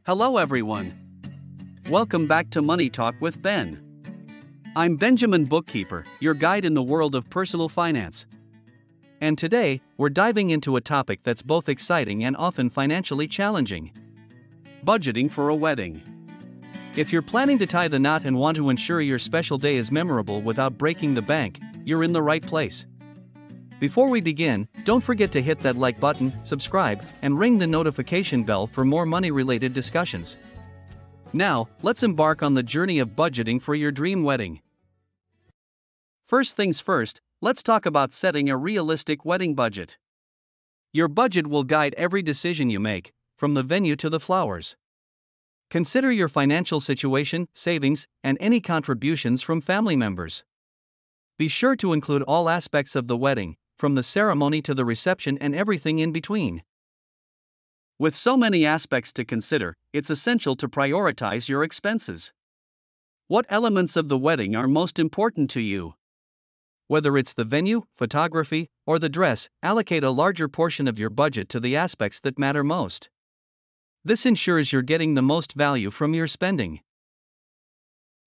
Hello everyone. Welcome back to Money Talk with Ben. I'm Benjamin Bookkeeper, your guide in the world of personal finance. And today, we're diving into a topic that's both exciting and often financially challenging: budgeting for a wedding. If you're planning to tie the knot and want to ensure your special day is memorable without breaking the bank, you're in the right place. Before we begin, don't forget to hit that like button, subscribe, and ring the notification bell for more money-related discussions. Now, let's embark on the journey of budgeting for your dream wedding. First things first, let's talk about setting a realistic wedding budget. Your budget will guide every decision you make, from the venue to the flowers. Consider your financial situation, savings, and any contributions from family members. Be sure to include all aspects of the wedding, from the ceremony to the reception and everything in between. With so many aspects to consider, it's essential to prioritize your expenses. What elements of the wedding are most important to you? Whether it's the venue, photography, or the dress, allocate a larger portion of your budget to the aspects that matter most. This ensures you're getting the most value from your spending.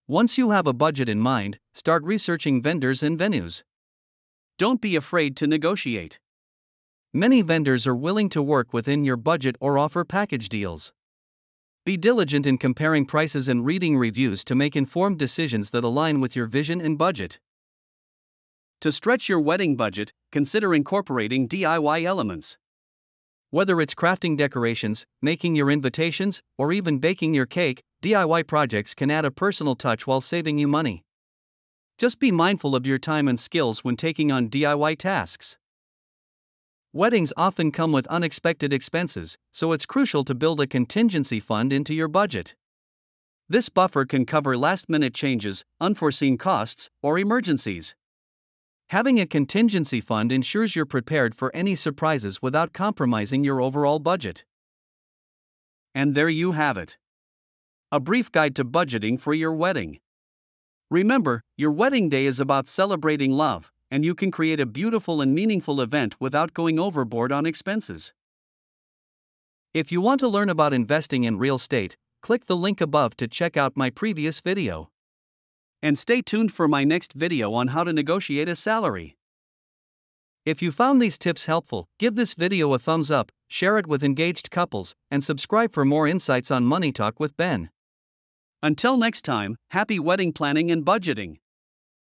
Once you have a budget in mind, start researching vendors and venues. Don't be afraid to negotiate. Many vendors are willing to work within your budget or offer package deals. Be diligent in comparing prices and reading reviews to make informed decisions that align with your vision and budget. To stretch your wedding budget, consider incorporating DIY elements. Whether it's crafting decorations, making your invitations, or even baking your cake, DIY projects can add a personal touch while saving you money. Just be mindful of your time and skills when taking on DIY tasks. Weddings often come with unexpected expenses, so it's crucial to build a contingency fund into your budget. This buffer can cover last-minute changes, unforeseen costs, or emergencies. Having a contingency fund ensures you're prepared for any surprises without compromising your overall budget. And there you have it. A brief guide to budgeting for your wedding. Remember, your wedding day is about celebrating love, and you can create a beautiful and meaningful event without going overboard on expenses. If you want to learn about investing in real estate, click the link above to check out my previous video. And stay tuned for my next video on how to negotiate a salary. If you found these tips helpful, give this video a thumbs up, share it with engaged couples, and subscribe for more insights on Money Talk with Ben. Until next time, happy wedding planning and budgeting.